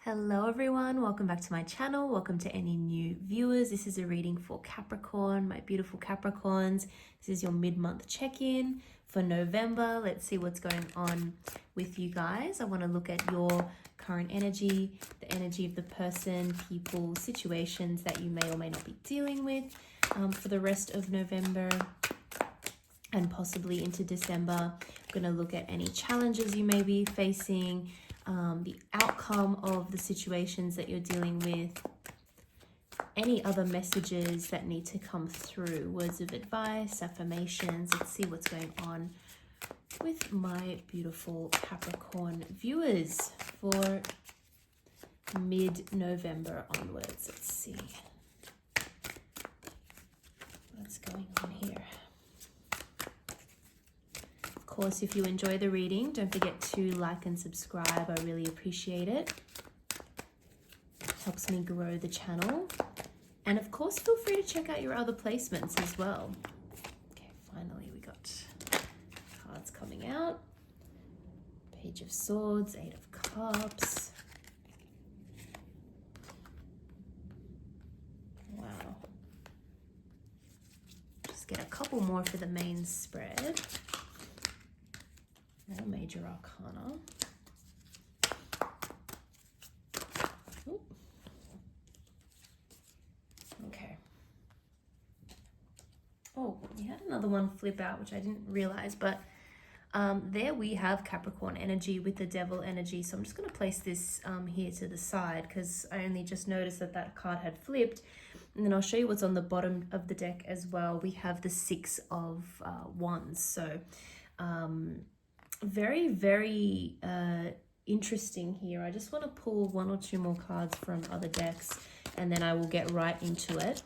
Hello everyone, welcome back to my channel. Welcome to any new viewers. This is a reading for Capricorn, my beautiful Capricorns. This is your mid-month check-in for November. Let's see what's going on with you guys. I want to look at your current energy, the energy of the person, people, situations that you may or may not be dealing with for the rest of November and possibly into December. I'm going to look at any challenges you may be facing, the outcome of the situations that you're dealing with, any other messages that need to come through, words of advice, affirmations. Let's see what's going on with my beautiful Capricorn viewers for mid-November onwards. Let's see what's going on here. Of course, if you enjoy the reading, don't forget to like and subscribe. I really appreciate it. Helps me grow the channel. And of course, feel free to check out your other placements as well. Okay, finally we got cards coming out. Page of Swords, Eight of Cups. Wow. Just get a couple more for the main spread. More Major Arcana. Ooh. Okay. Oh, we had another one flip out, which I didn't realize, but there we have Capricorn energy with the Devil energy. So I'm just going to place this here to the side because I only just noticed that that card had flipped. And then I'll show you what's on the bottom of the deck as well. We have the Six of Wands. So very, very interesting here. I just want to pull one or two more cards from other decks and then I will get right into it.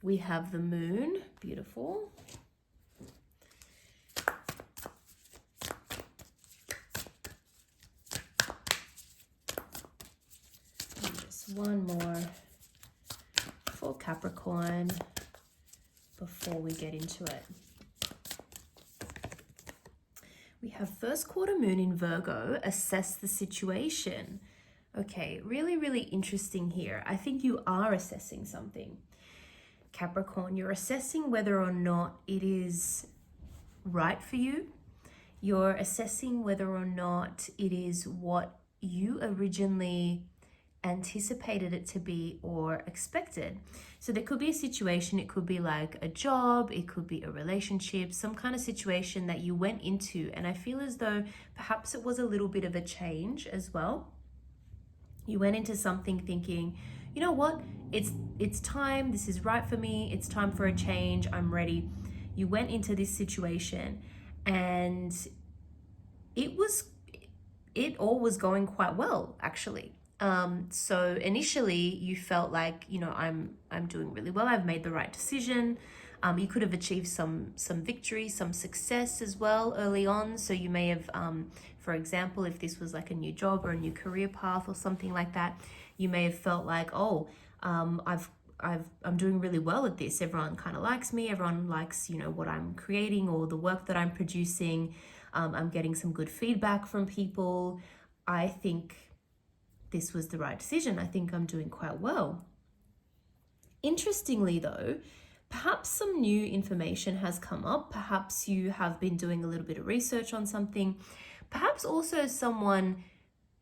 We have the Moon, beautiful. And just one more for Capricorn before we get into it. We have first quarter moon in Virgo, assess the situation. Okay, really, really interesting here. I think you are assessing something. Capricorn, you're assessing whether or not it is right for you. You're assessing whether or not it is what you originally anticipated it to be or expected. So there could be a situation, it could be like a job, it could be a relationship, some kind of situation that you went into, and I feel as though perhaps it was a little bit of a change as well. You went into something thinking, you know what, it's time, this is right for me, it's time for a change, I'm ready. You went into this situation and it all was going quite well, actually. So initially you felt like, you know, I'm doing really well, I've made the right decision. You could have achieved some victory, some success as well early on. So you may have, for example, if this was like a new job or a new career path or something like that, you may have felt like, oh, I'm doing really well at this. Everyone kind of likes me. Everyone likes, you know, what I'm creating or the work that I'm producing. I'm getting some good feedback from people. I think this was the right decision. I think I'm doing quite well. Interestingly though, perhaps some new information has come up. Perhaps you have been doing a little bit of research on something. Perhaps also someone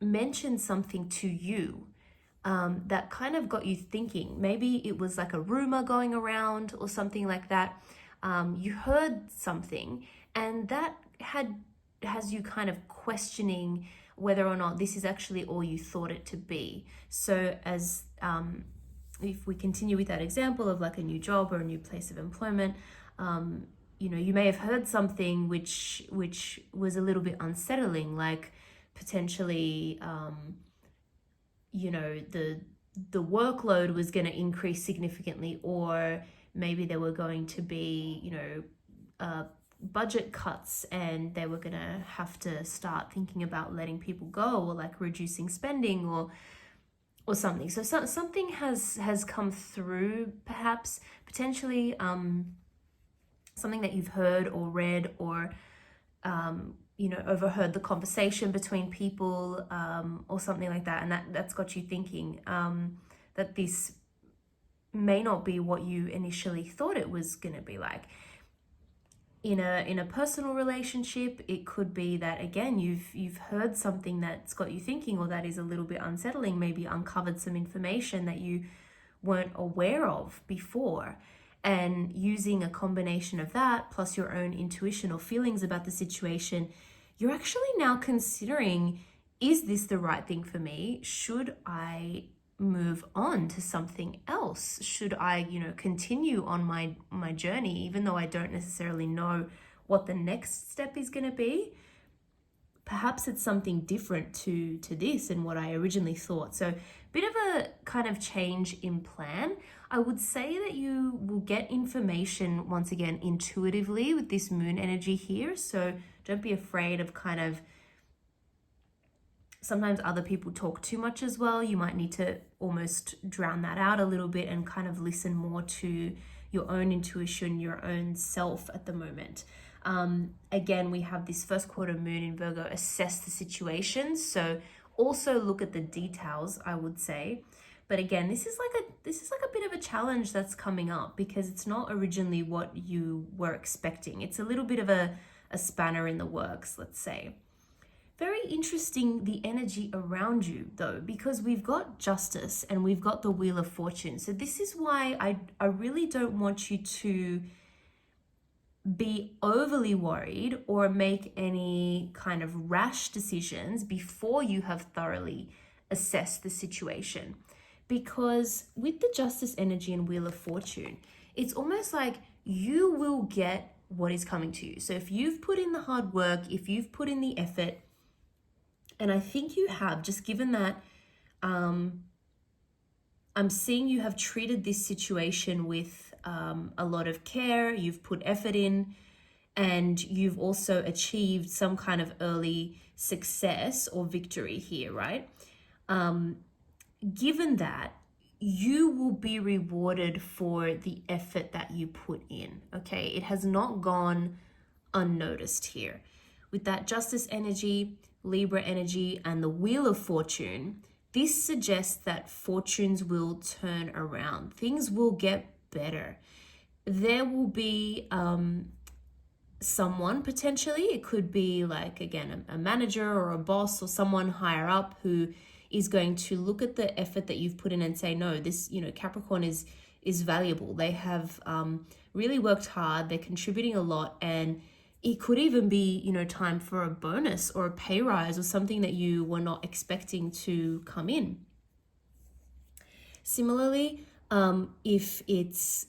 mentioned something to you that kind of got you thinking. Maybe it was like a rumor going around or something like that. You heard something and that has you kind of questioning whether or not this is actually all you thought it to be. So as if we continue with that example of like a new job or a new place of employment, you know, you may have heard something which was a little bit unsettling, like potentially, you know, the workload was going to increase significantly, or maybe there were going to be, you know, budget cuts and they were going to have to start thinking about letting people go or like reducing spending or something. So something has come through, perhaps potentially something that you've heard or read or overheard the conversation between people, or something like that, and that's got you thinking that this may not be what you initially thought it was going to be like. In a personal relationship, it could be that, again, you've heard something that's got you thinking, or that is a little bit unsettling, maybe uncovered some information that you weren't aware of before. And using a combination of that plus your own intuition or feelings about the situation, you're actually now considering, is this the right thing for me? Should I move on to something else? Should I, continue on my journey, even though I don't necessarily know what the next step is going to be? Perhaps it's something different to this and what I originally thought. So, bit of a kind of change in plan. I would say that you will get information once again intuitively with this moon energy here. So don't be afraid of kind of, sometimes other people talk too much as well. You might need to almost drown that out a little bit and kind of listen more to your own intuition, your own self at the moment. Again, we have this first quarter moon in Virgo, assess the situation. So also look at the details, I would say. But again, this is like a bit of a challenge that's coming up, because it's not originally what you were expecting. It's a little bit of a spanner in the works, let's say. Very interesting, the energy around you though, because we've got Justice and we've got the Wheel of Fortune. So this is why I really don't want you to be overly worried or make any kind of rash decisions before you have thoroughly assessed the situation. Because with the Justice energy and Wheel of Fortune, it's almost like you will get what is coming to you. So if you've put in the hard work, if you've put in the effort, and I think you have, just given that I'm seeing you have treated this situation with a lot of care, you've put effort in, and you've also achieved some kind of early success or victory here, right? Given that, you will be rewarded for the effort that you put in, okay? It has not gone unnoticed here. With that Justice energy, Libra energy, and the Wheel of Fortune, this suggests that fortunes will turn around. Things will get better. There will be someone, potentially, it could be like, again, a manager or a boss or someone higher up, who is going to look at the effort that you've put in and say, no, this, Capricorn is valuable. They have really worked hard. They're contributing a lot, and it could even be, time for a bonus or a pay rise or something that you were not expecting to come in. Similarly, if it's,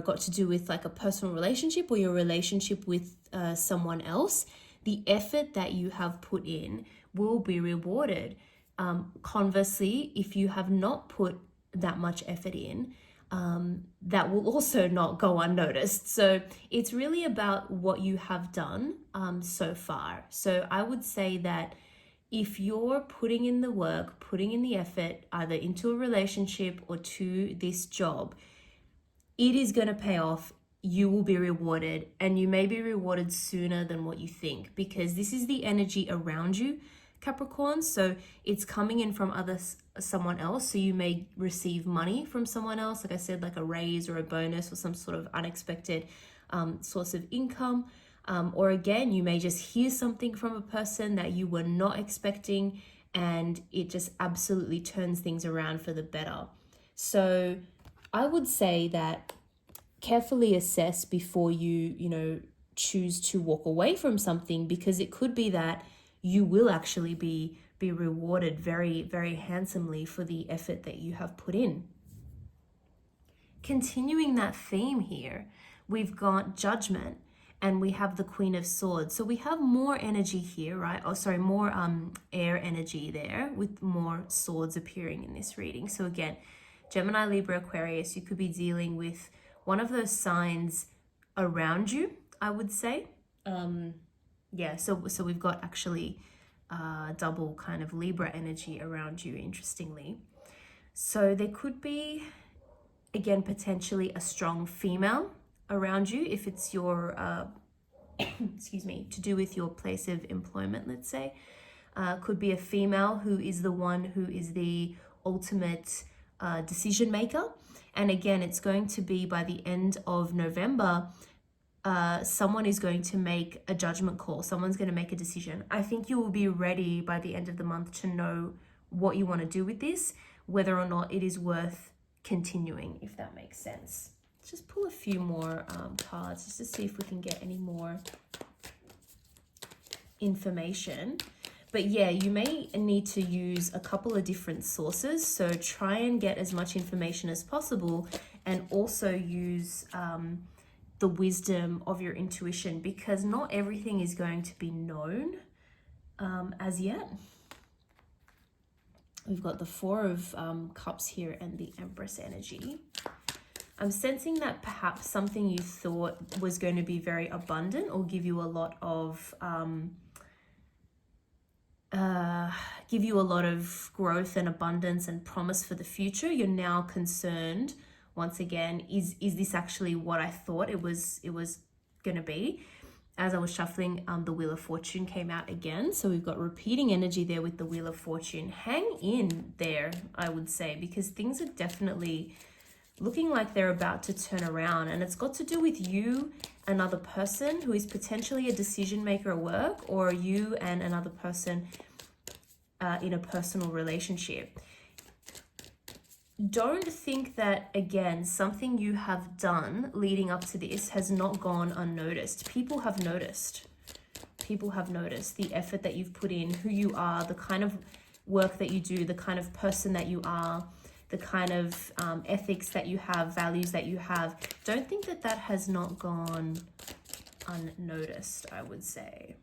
got to do with like a personal relationship or your relationship with someone else, the effort that you have put in will be rewarded. Conversely, if you have not put that much effort in, that will also not go unnoticed. So it's really about what you have done so far. So I would say that if you're putting in the work, putting in the effort, either into a relationship or to this job, it is going to pay off. You will be rewarded, and you may be rewarded sooner than what you think, because this is the energy around you, Capricorn. So it's coming in from someone else. So you may receive money from someone else, like I said, like a raise or a bonus or some sort of unexpected source of income. Or again, you may just hear something from a person that you were not expecting, and it just absolutely turns things around for the better. So I would say that carefully assess before you choose to walk away from something, because it could be that you will actually be rewarded very, very handsomely for the effort that you have put in. Continuing that theme here, we've got Judgment and we have the Queen of Swords. So we have more energy here, right? More air energy there, with more swords appearing in this reading. So again, Gemini, Libra, Aquarius, you could be dealing with one of those signs around you, I would say. So we've got actually double kind of Libra energy around you, interestingly. So there could be, again, potentially a strong female around you if it's your excuse me, to do with your place of employment, let's say. Could be a female who is the one who is the ultimate decision maker. And again, it's going to be by the end of November, someone is going to make a judgment call. Someone's going to make a decision. I think you will be ready by the end of the month to know what you want to do with this, whether or not it is worth continuing, if that makes sense. Let's just pull a few more cards just to see if we can get any more information. But yeah, you may need to use a couple of different sources. So try and get as much information as possible, and also use the wisdom of your intuition, because not everything is going to be known as yet. We've got the Four of Cups here and the Empress energy. I'm sensing that perhaps something you thought was going to be very abundant or give you a lot of growth and abundance and promise for the future, you're now concerned once again, is this actually what I thought it was going to be? As I was shuffling, the Wheel of Fortune came out again. So we've got repeating energy there with the Wheel of Fortune. Hang in there, I would say, because things are definitely looking like they're about to turn around. And it's got to do with you, another person who is potentially a decision maker at work, or you and another person in a personal relationship. Don't think that, again, something you have done leading up to this has not gone unnoticed. People have noticed. People have noticed the effort that you've put in, who you are, the kind of work that you do, the kind of person that you are, the kind of ethics that you have, values that you have. Don't think that that has not gone unnoticed, I would say.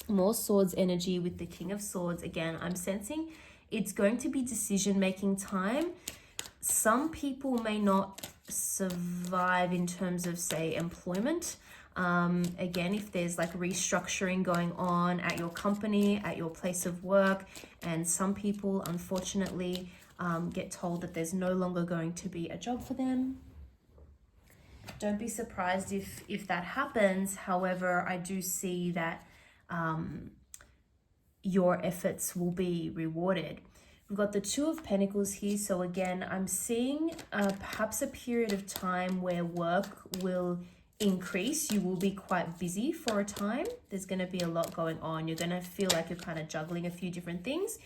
More Swords energy with the King of Swords. Again, I'm sensing it's going to be decision-making time. Some people may not survive in terms of, say, employment. Again, if there's like restructuring going on at your company, at your place of work, and some people, unfortunately, get told that there's no longer going to be a job for them. Don't be surprised if that happens. However, I do see that your efforts will be rewarded. We've got the Two of Pentacles here. So again, I'm seeing perhaps a period of time where work will increase. You will be quite busy for a time. There's going to be a lot going on. You're going to feel like you're kind of juggling a few different things.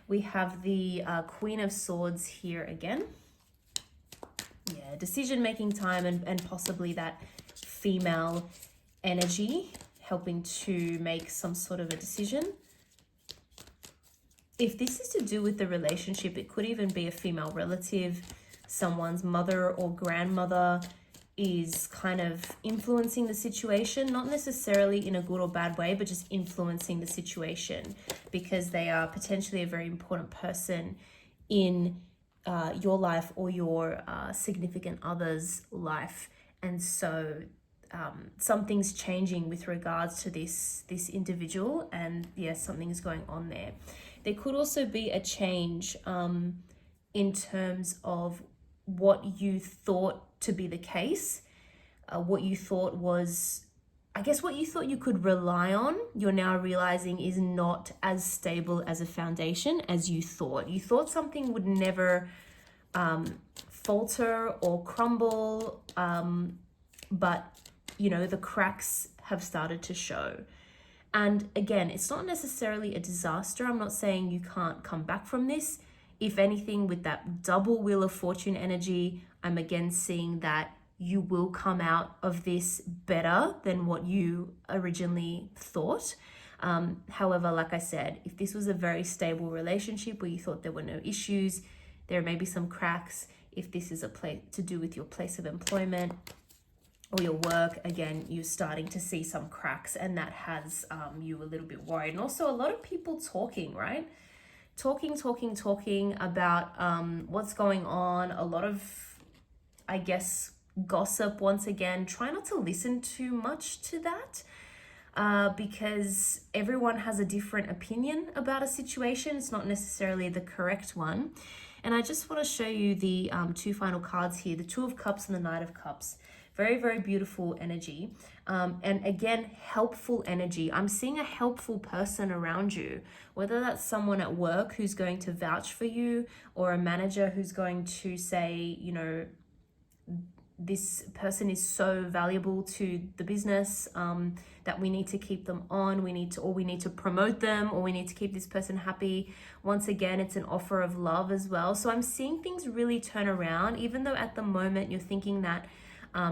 We have the Queen of Swords here again. Yeah, decision-making time and possibly that female energy helping to make some sort of a decision. If this is to do with the relationship, it could even be a female relative, someone's mother or grandmother is kind of influencing the situation, not necessarily in a good or bad way, but just influencing the situation because they are potentially a very important person in your life or your significant other's life. And so something's changing with regards to this individual, and yes, something's going on there. There could also be a change in terms of what you thought to be the case, what you thought was, I guess what you thought you could rely on, you're now realizing is not as stable as a foundation as you thought. You thought something would never falter or crumble, but you know, the cracks have started to show. And again, it's not necessarily a disaster. I'm not saying you can't come back from this. If anything, with that double Wheel of Fortune energy, I'm again seeing that you will come out of this better than what you originally thought. However, like I said, if this was a very stable relationship where you thought there were no issues, there may be some cracks. If this is a place to do with your place of employment or your work, again, you're starting to see some cracks, and that has you a little bit worried. And also a lot of people talking, right? Talking about what's going on. A lot of, I guess, gossip once again. Try not to listen too much to that because everyone has a different opinion about a situation. It's not necessarily the correct one. And I just want to show you the two final cards here, the Two of Cups and the Knight of Cups. Very, very beautiful energy. And again, helpful energy. I'm seeing a helpful person around you, whether that's someone at work who's going to vouch for you, or a manager who's going to say, you know, this person is so valuable to the business, that we need to keep them on, we need to promote them, or we need to keep this person happy. Once again, it's an offer of love as well. So I'm seeing things really turn around, even though at the moment you're thinking that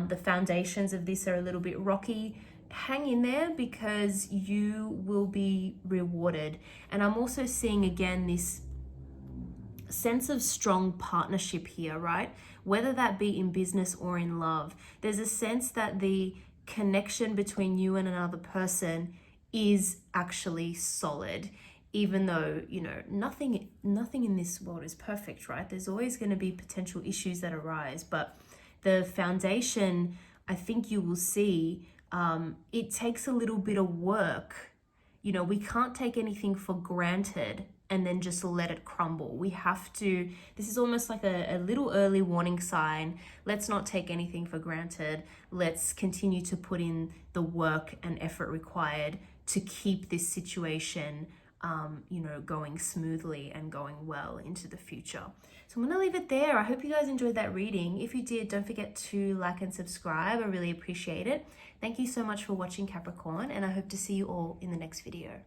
the foundations of this are a little bit rocky. Hang in there, because you will be rewarded. And I'm also seeing again this sense of strong partnership here, right? Whether that be in business or in love, there's a sense that the connection between you and another person is actually solid. Even though, you know, nothing in this world is perfect, right? There's always going to be potential issues that arise, but the foundation, I think you will see, it takes a little bit of work. You know, we can't take anything for granted and then just let it crumble. We have to, this is almost like a little early warning sign. Let's not take anything for granted. Let's continue to put in the work and effort required to keep this situation, you know, going smoothly and going well into the future. So I'm going to leave it there. I hope you guys enjoyed that reading. If you did, don't forget to like and subscribe. I really appreciate it. Thank you so much for watching, Capricorn, and I hope to see you all in the next video.